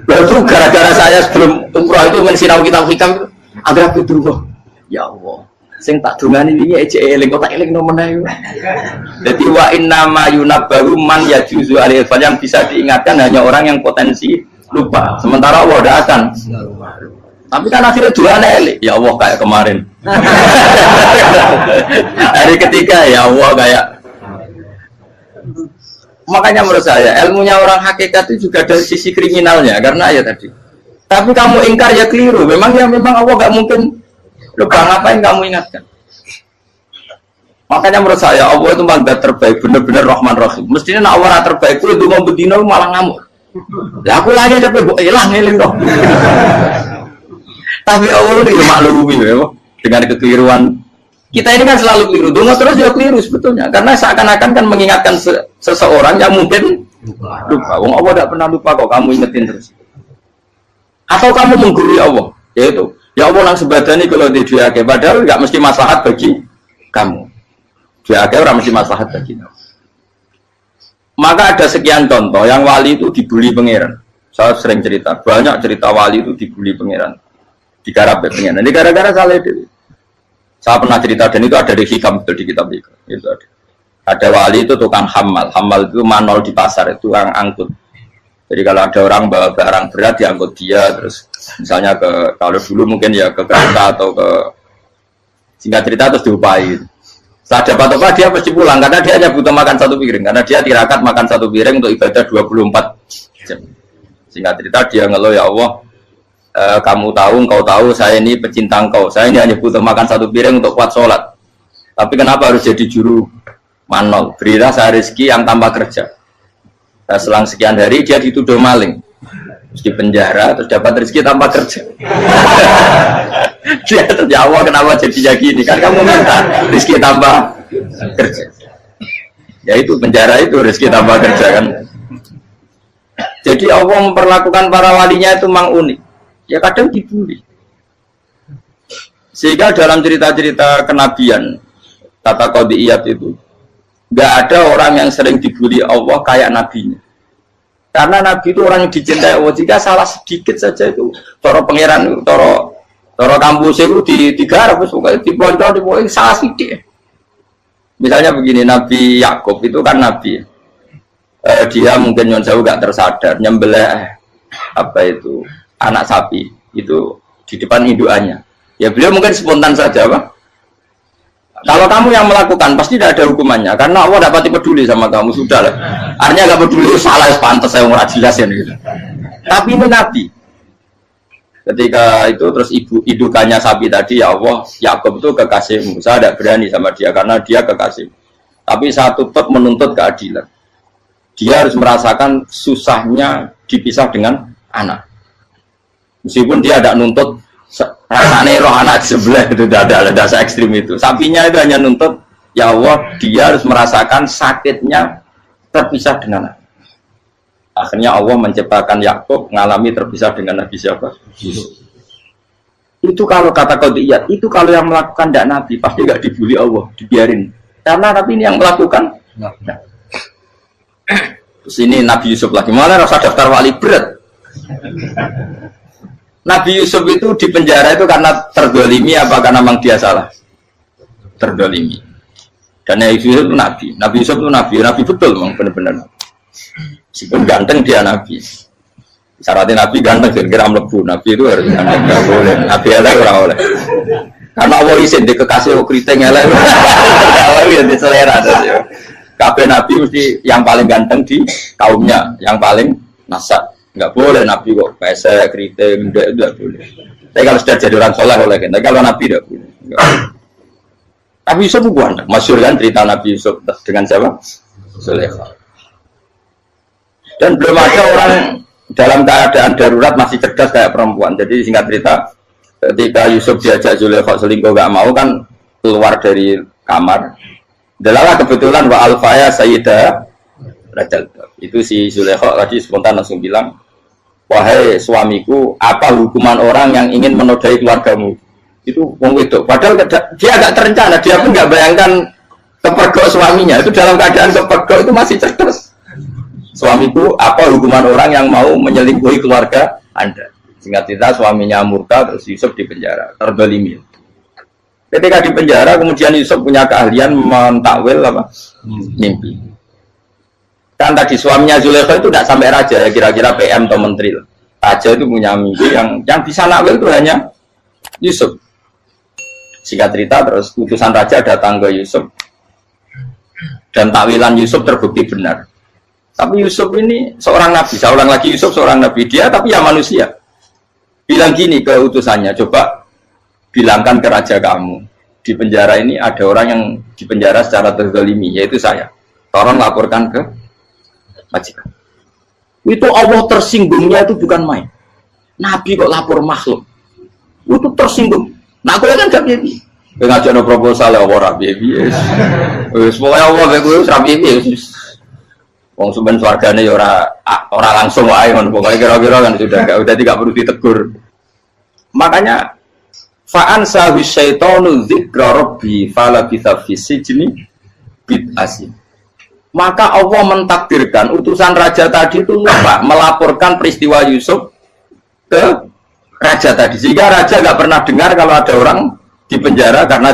Lalu gara-gara saya sebelum umroh itu mensinau kitab hikam agar aku dulu. Ya Allah, sing tak dungani ini aja eling kok tak eling nomene. Jadi wa inna ma yunabbahu man yajuzu alaihi yang bisa diingatkan hanya orang yang potensi lupa. Sementara Allah udah akan. Tapi kan akhirnya doa eling. Ya Allah kayak kemarin. Hari ketiga ya Allah kayak. Makanya menurut saya ilmunya orang hakikat itu juga dari sisi kriminalnya karena ya tadi. Tapi kamu ingkar ya keliru. Memang Allah nggak mungkin lupa ngapain kamu ingatkan. Makanya menurut saya Allah itu mandat terbaik benar-benar Rahman Rahim. Mestinya nak Allah terbaik itu mau bedino malah ngamuk. Lah aku lagi tapi mbok ilang eling kok. Tapi Allah itu maklumi ya, dengan kekeliruan. Kita ini kan selalu keliru. Donga terus ya keliru sebetulnya. Karena seakan-akan kan mengingatkan seseorang yang mungkin lupa. Wong Allah tidak pernah lupa kok, kamu ingetin terus. Atau kamu menggurui Allah, yaitu ya Allah nang sebadani kalau di dia padahal nggak mesti maslahat bagi kamu. Dia orang mesti maslahat bagi kamu. Maka ada sekian contoh yang wali itu dibully pangeran. Saya sering cerita, banyak cerita wali itu dibully pangeran. Digarap pengen. Nanti gara-gara salah itu. Saya pernah cerita dan itu ada di hikam di kitab itu. Itu ada. Ada wali itu tukang hamal. Hamal itu manol di pasar itu tukang angkut. Jadi kalau ada orang bawa barang berat diangkut dia terus misalnya kalau dulu mungkin ya ke kereta atau ke singkat cerita terus diupai. Setelah dapat apa dia pasti pulang karena dia hanya butuh makan satu piring karena dia tirakat makan satu piring untuk ibadah 24 jam. Singkat cerita dia ngeluh ya Allah. Kamu tahu, engkau tahu, saya ini pecinta engkau. Saya ini hanya butuh makan satu piring untuk kuat sholat. Tapi kenapa harus jadi juru manol? Berilah saya rezeki yang tanpa kerja. Nah, selang sekian hari dia dituduh maling. Terus di penjara, terus dapat rezeki tanpa kerja. Dia terjawab kenapa jadinya gini? Kan kamu minta rezeki tanpa kerja. Ya itu penjara itu rezeki tanpa kerja kan. Jadi Allah memperlakukan para walinya itu memang unik. Ya kadang dibully. Sehingga dalam cerita-cerita kenabian kata qadiyat itu nggak ada orang yang sering dibully Allah kayak nabinya. Karena nabi itu orang yang dicintai Allah. Jika salah sedikit saja itu toro pangeran, toro kampus itu digarap, pokoknya dibontor, salah sedikit. Misalnya begini, Nabi Yakub itu kan nabi. Dia mungkin nyon jauh nggak tersadar nyembelih apa itu anak sapi itu di depan indukannya. Ya beliau mungkin spontan saja, Pak. Kalau kamu yang melakukan pasti tidak ada hukumannya karena Allah dapat peduli sama kamu sudah lah. Artinya nggak peduli salah pantas saya nggak jelas ya gitu. Tapi ini Nabi. Ketika itu terus indukannya sapi tadi ya Allah Yakub itu kekasihmu. Saya tidak berani sama dia karena dia kekasih. Tapi saya tetap menuntut keadilan. Dia harus merasakan susahnya dipisah dengan anak. Meskipun dia tidak nuntut rasanya roh anak sebelah itu tidak ada dasar ekstrim itu. Sapinya itu hanya nuntut ya Allah dia harus merasakan sakitnya terpisah dengan anak. Akhirnya Allah menciptakan Yakub mengalami terpisah dengan Nabi siapa? Yusuf. Itu kalau kata qadiyat, itu kalau yang melakukan tidak Nabi pasti nggak dibully Allah, dibiarin. Karena Nabi ini yang melakukan. Nah. Terus ini Nabi Yusuf lagi malah rasa daftar wali berat. Nabi Yusuf itu di penjara itu karena terdolimi apa karena memang dia salah? Terdolimi. Dan Nabi Yusuf itu Nabi. Nabi Yusuf itu Nabi betul memang benar-benar. Meskipun ganteng dia Nabi. Syaratnya Nabi ganteng kira-kira mlebu. Nabi itu harus ganteng, nggak boleh. Nabi elek ora oleh. Karena Allah izin di kekasih keriting elek. Allah ya di selera ya. Kabeh Nabi mesti yang paling ganteng di kaumnya, yang paling nasab. Nggak boleh Nabi kok pesek, keriting, tidak boleh. Tapi kalau sudah jadi orang soleh boleh kan. Tapi kalau Nabi tidak boleh. Nabi Yusuf bukan, masyhur kan cerita Nabi Yusuf dengan siapa? Zulaikha. Dan belum ada orang dalam keadaan darurat masih cerdas kayak perempuan. Jadi singkat cerita, ketika Yusuf diajak Zulaikha selingkuh nggak mau kan keluar dari kamar. Dalalah kebetulan wa alfaya sayyidah Rajal. Itu si Zulaikha tadi spontan langsung bilang, wahai suamiku, apa hukuman orang yang ingin menodai keluargamu? Itu wong wedok. Padahal dia agak terencana, dia pun nggak bayangkan kepergok suaminya. Itu dalam keadaan kepergok itu masih cerdas. Suamiku, apa hukuman orang yang mau menyelingkuhi keluarga Anda? Singkat cerita suaminya murka, terus Yusuf di penjara, terdolimi. Ketika di penjara, kemudian Yusuf punya keahlian mentakwil apa? Mimpi. Kan tadi suaminya Zulaikha itu tidak sampai raja ya, kira-kira PM atau menteri. Raja itu punya mimpi yang bisa nakwil itu hanya Yusuf. Singkat cerita terus utusan raja datang ke Yusuf dan takwilan Yusuf terbukti benar. Tapi Yusuf ini seorang nabi, saya ulang lagi Yusuf seorang nabi dia tapi ya manusia. Bilang gini ke utusannya, coba bilangkan ke raja kamu di penjara ini ada orang yang di penjara secara terzalimi yaitu saya. Tolong laporkan ke majikan. Itu Allah tersinggungnya itu bukan main. Nabi kok lapor makhluk. Itu tersinggung. Nah aku kan gak piye. Ngajak no proposal ya ora piye. Wis pokoke Allah mek kuwi ora piye. Wong sampean swargane ya ora langsung wae ngono. Pokoke kira-kira kan sudah tidak perlu ditegur. Makanya fa'an sahu syaitanu dzikra rabbi fala bisa fi sijni bid'asin. Maka Allah mentakdirkan utusan raja tadi itu lupa melaporkan peristiwa Yusuf ke raja tadi, sehingga raja nggak pernah dengar kalau ada orang di penjara karena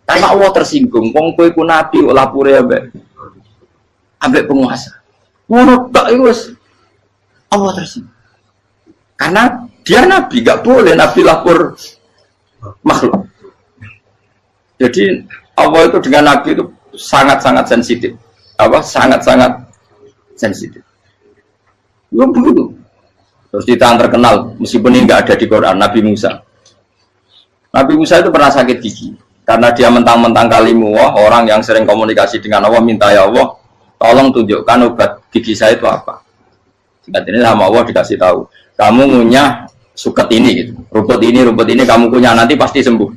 Allah tersinggung. Wong kowe ku nabi lapure ambek penguasa. Ngono tok iku wis Allah tersinggung. Karena dia nabi, nggak boleh nabi lapor makhluk. Jadi Allah itu dengan nabi itu sangat-sangat sensitif. Sangat-sangat sensitif. Ya begitu. Terus kita yang terkenal, meskipun ini nggak ada di Quran, Nabi Musa. Nabi Musa itu pernah sakit gigi karena dia mentang-mentang kalimullah, orang yang sering komunikasi dengan Allah, minta ya Allah, tolong tunjukkan obat gigi saya itu apa. Singkat ini sama Allah dikasih tahu, kamu ngunyah suket ini, gitu. rumput ini kamu kunyah nanti pasti sembuh.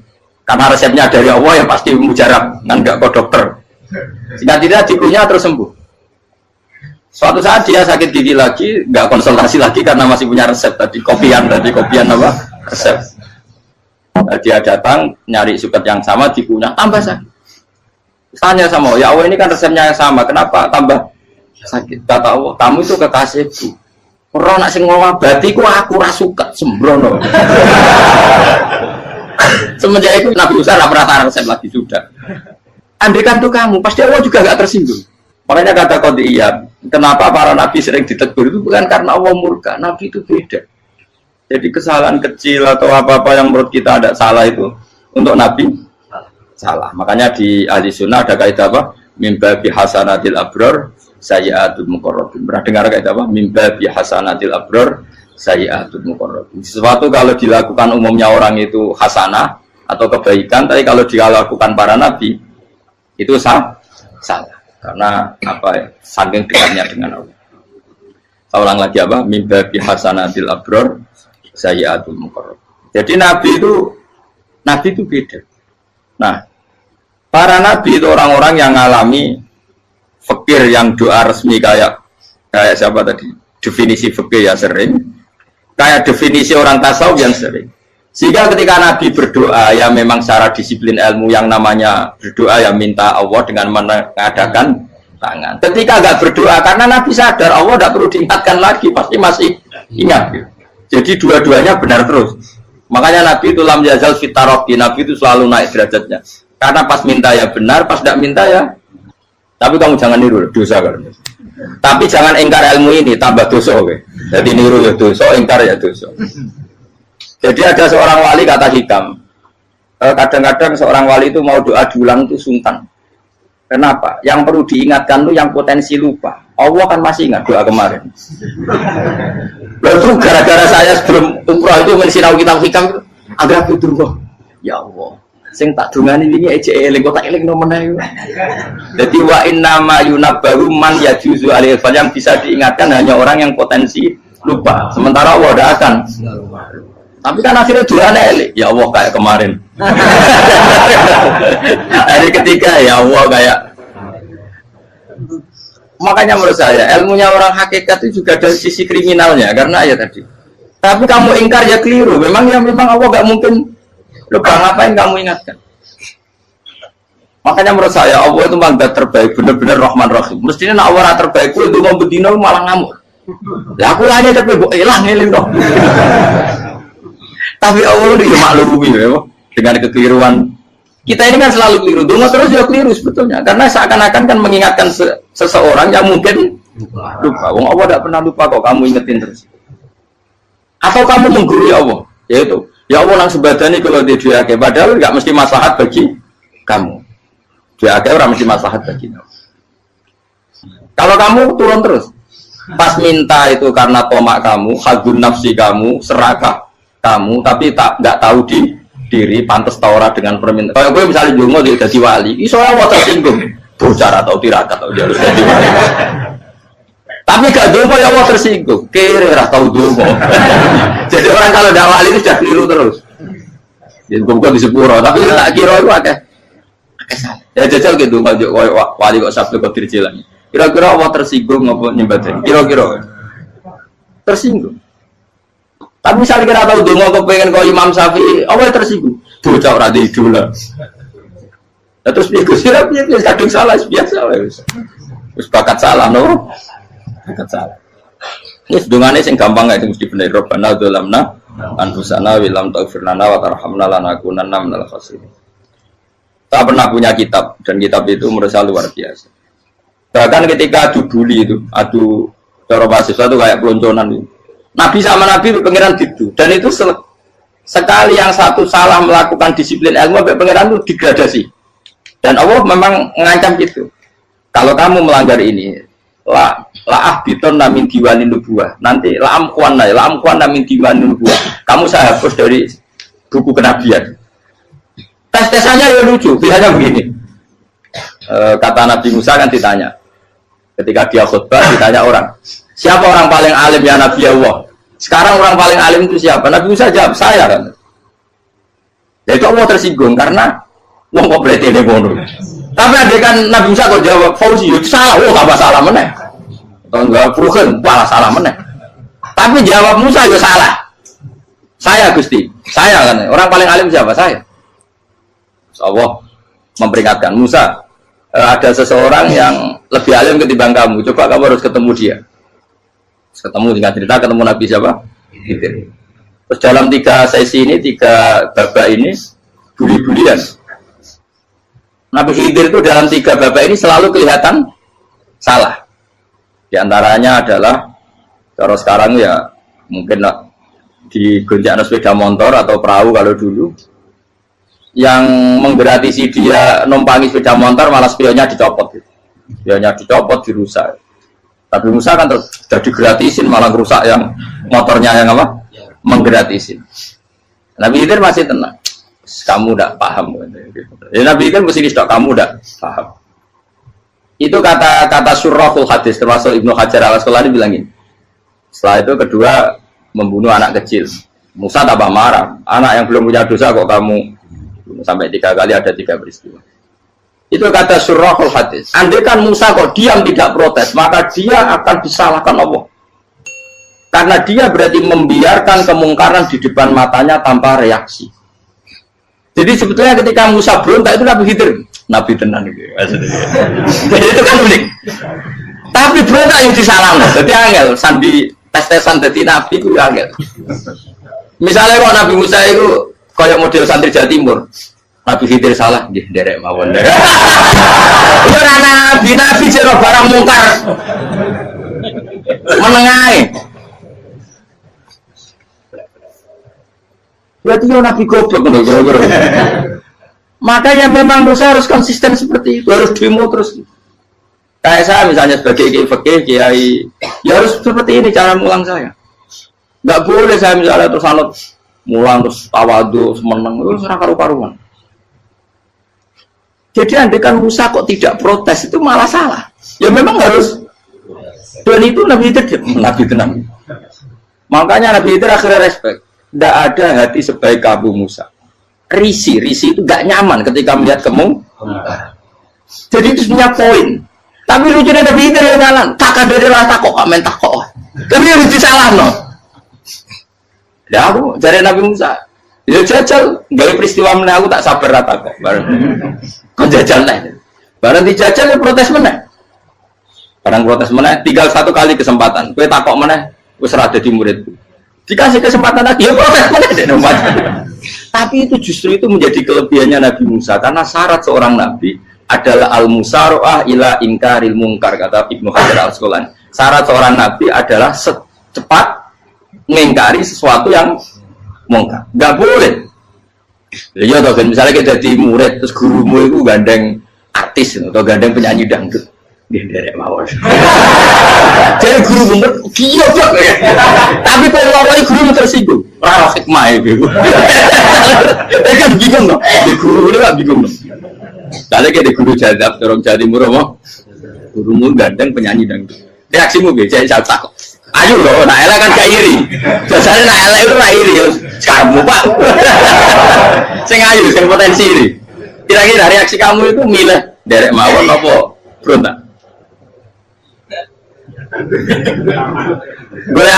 Karena resepnya dari Allah ya pasti mujarab, kan nggak ke dokter. Singkat ini dikunyah terus sembuh. Suatu saat dia sakit gigi lagi, nggak konsultasi lagi karena masih punya resep tadi kopian apa resep. Nah, dia datang nyari suket yang sama dikunyah tambah sakit. Tanya sama ya Allah ini kan resepnya yang sama, kenapa tambah sakit? Kata Allah kamu itu kekasihku. Orang nak sing ngobati ku aku ra suket sembrono. Semenjak itu Nabi Musa nggak pernah taruh resep lagi sudah. Andaikan tuh kamu, pasti Allah juga nggak tersinggung. Makanya kata Qadiyat, kenapa para nabi sering ditegur itu bukan karena Allah murka, nabi itu beda. Jadi kesalahan kecil atau apa-apa yang menurut kita ada salah itu untuk nabi salah. Makanya di ahli sunnah ada kaidah apa? Mimba bi hasanatil abror sayyi'atul muqarrabin. Pernah dengar kaidah apa? Mimba bi hasanatil abror sayyi'atul muqarrabin. Sesuatu kalau dilakukan umumnya orang itu hasanah atau kebaikan, tapi kalau dilakukan para nabi itu salah. Karena apa ya? Saking dekatnya dengan Allah. Saya ulang lagi apa? Mimba bi hasanatil abror sayyi'atul muqarrab. Jadi nabi itu beda. Nah, para nabi itu orang-orang yang mengalami fikir yang doa resmi kayak siapa tadi? Definisi fikir ya sering. Kayak definisi orang tasawuf yang sering. Sehingga ketika Nabi berdoa, ya memang secara disiplin ilmu yang namanya berdoa ya minta Allah dengan mengadakan tangan. Ketika nggak berdoa, karena Nabi sadar Allah tidak perlu diingatkan lagi, pasti masih ingat. Jadi dua-duanya benar terus. Makanya Nabi itu lam yazal fitaroki, Nabi itu selalu naik derajatnya. Karena pas minta ya benar, pas tidak minta ya. Tapi kamu jangan niru, dosa kan. Tapi jangan ingkar ilmu ini, tambah dosa. Okay? Jadi niru ya dosa, ingkar ya dosa. Jadi ada seorang wali kata Hikam, kadang-kadang seorang wali itu mau doa diulang itu sungkan. Kenapa? Yang perlu diingatkan itu yang potensi lupa. Allah kan masih ingat doa kemarin. Lalu gara-gara saya sebelum umrah itu mensinau kitab Hikam, agak putur kok. Ya Allah, sing tak dungani ini aja eling kok tak eling nomene. Jadi wa inna ma yunabbaru man yajuzu alaihi yang bisa diingatkan hanya orang yang potensi lupa. Sementara Allah tidak akan. Tapi kan akhirnya doanya elik, ya Allah kayak kemarin. Hari ketiga ya Allah kayak. Makanya menurut saya ilmunya orang hakikat itu juga dari sisi kriminalnya karena ya tadi. Tapi kamu ingkar ya keliru. Memang Allah nggak mungkin lupa, ngapain kamu ingatkan? Makanya menurut saya Allah itu mandat terbaik, benar-benar Rahman Rahim. Mestinya Allah terbaik itu mau bedino malah ngamuk. Ya aku hanya tapi hilang dong. Tapi Allah itu maklumi ya, dengan kekeliruan. Kita ini kan selalu keliru, dulu terus ya keliru sebetulnya. Karena seakan-akan kan mengingatkan seseorang yang mungkin lupa. Wong Allah tidak pernah lupa kok, kamu ingetin terus. Atau kamu menggurui Allah, yaitu ya Allah langsung badani kalau di diake, padahal nggak mesti maslahat bagi kamu. Diake orang mesti maslahat bagi kamu. Kalau kamu turun terus, pas minta itu karena tomak kamu, hadun nafsi kamu, serakah kamu, tapi nggak tahu diri pantas taura dengan permintaan. Kalau gue misalnya jongo jadi wali, iso Allah tersinggung, bocor atau tirakat atau dia harus jadi wali. Tapi gak dongo ya Allah tersinggung. Kira ora tau dongo. Jadi orang kalau dak wali itu sudah keliru terus. Jadi bukan di sepuro, tapi tak kira itu akeh. Ya jajal gitu kalau wali kok sabtu kok dirjelang. Kira-kira Allah tersinggung apa nyembah? Kira-kira tersinggung. Tapi misalnya kira tahu dongo kepengen kau Imam Syafi'i, Allah tersinggung. Bocah ora di idola. Nah, terus dia kusirap dia kadung salah biasa wes. Terus bakat salah no. Bakat salah. Ini sedungane sing gampang kayak mesti bener. Robbana dzalamna anfusana wa lam taghfir lana wa tarhamna lanakunanna minal khasirin. Tak pernah punya kitab dan kitab itu menurut saya luar biasa. Bahkan ketika adu bully itu, adu cara mahasiswa itu kayak pelonconan itu. Nabi sama Nabi pengiran gitu dan itu sekali yang satu salah melakukan disiplin ilmu sampai pengiran itu degradasi. Dan Allah memang mengancam gitu. Kalau kamu melanggar ini, la ahbiton namin diwanin nubuah. Nanti la amkuan namin diwanin nubuah. Kamu saya hapus dari buku kenabian. Tes-tesannya ya lucu. Biasanya begini. Kata Nabi Musa kan ditanya. Ketika dia khutbah ditanya orang. Siapa orang paling alim ya Nabi Allah? Sekarang orang paling alim itu siapa? Nabi Musa jawab, saya kan. Jadi Allah tersinggung karena wong kok berarti ini bono. Tapi ada kan Nabi Musa kok jawab Fauzi itu salah, tambah salah meneh. Atau enggak Fuhen, malah salah meneh. Tapi jawab Musa itu salah. Saya Gusti, saya kan. Orang paling alim siapa? Saya. Allah memperingatkan Musa, ada seseorang yang lebih alim ketimbang kamu. Coba kamu harus ketemu dia. Ketemu dengan cerita ketemu Nabi siapa? Khidir. Terus dalam 3 sesi ini, 3 babak ini buli-bulian. Nabi Khidir itu dalam 3 babak ini selalu kelihatan salah. Di antaranya adalah kalau sekarang ya mungkin di gonjak sepeda motor atau perahu kalau dulu yang menggratisi dia numpangi sepeda motor malah spionnya dicopot. Spionnya dicopot, dirusak. Tapi Musa kan sudah digratisin malah rusak yang motornya yang apa? Menggratisin. Nabi Khidir masih tenang. Kamu tidak paham. Ya, Nabi Khidir mesti tidak kamu tidak paham. Itu kata surahul hadis termasuk Ibnu Hajar al-Asqalani bilangin. Setelah itu kedua membunuh anak kecil. Musa tambah marah. Anak yang belum punya dosa kok kamu sampai 3 kali ada 3 peristiwa. Itu kata surahul hadis. Andai kan Musa kok diam tidak protes, maka dia akan disalahkan Allah. Karena dia berarti membiarkan kemungkaran di depan matanya tanpa reaksi. Jadi sebetulnya ketika Musa berontak itu Nabi Khidir, Nabi tenan gitu. Jadi itu kan unik. Tapi berontak yang disalahkan. Jadi angel, sandi tes-tesan jadi Nabi itu angel. Misalnya kok Nabi Musa itu kayak model santri Jawa Timur. Nabi Khidir salah, derek mawon. Ya nabi jero barang mungkar. Menengae. Berarti ya nabi goblok kira-kira. Makanya memang Musa harus konsisten seperti itu, harus demo terus. Kayak saya misalnya sebagai kiai, ya harus seperti ini cara mulang saya. Enggak boleh saya misalnya terus anut mulang terus tawadu, meneng terus ora karu-karuan. Jadi andaikan Musa kok tidak protes itu malah salah. Ya memang harus. Dan itu Nabi tenang. Makanya Nabi itu akhirnya respect. Tidak ada hati sebaik Abu Musa. Risi itu gak nyaman ketika melihat kemungkaran. Jadi itu punya poin. Tapi lucunya Nabi itu yang jalan. Tak ada rasa kok amen tak kok. Tapi harus disalah no. Ya aku dari Nabi Musa. Ya jajal, dari peristiwa mana aku tak sabar rata kok. Kau jajal nih. Barang dijajal ya protes mana? Barang protes mana? Tinggal 1 kali kesempatan. Kue takok mana? Wes rada di muridku. Dikasih kesempatan lagi ya protes mana? Tapi itu justru itu menjadi kelebihannya Nabi Musa karena syarat seorang nabi adalah al-musara'ah ila inkaril munkar kata Ibnu Hajar al-Asqalani. Syarat seorang nabi adalah secepat mengingkari sesuatu yang mungkar. Enggak boleh. Ya toh kan misalnya kita jadi murid terus gurumu itu gandeng artis atau gandeng penyanyi dangdut. Dia derek mawon. Jadi guru bener gila banget. Tapi kalau guru tersinggung, ora hikmah itu. Kan bingung loh. Di guru itu kan bingung loh. Kalau kita guru jadab, orang Jawa Timur apa? Gurumu gandeng penyanyi dangdut. Reaksimu biasa saya takut. Ayo loh, nak elek kan gak iri. Biasanya nak elek itu nak iri. Kamu pak. Sing ayu, sing potensi ini. Kira-kira reaksi kamu itu milih derek mawon apa berontak? Boleh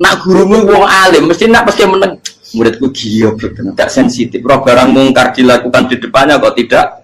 nak gurumu wong alim mesti nak pasti meneng muridku giyo betul tak sensitif roh barang mungkar dilakukan di depannya kok tidak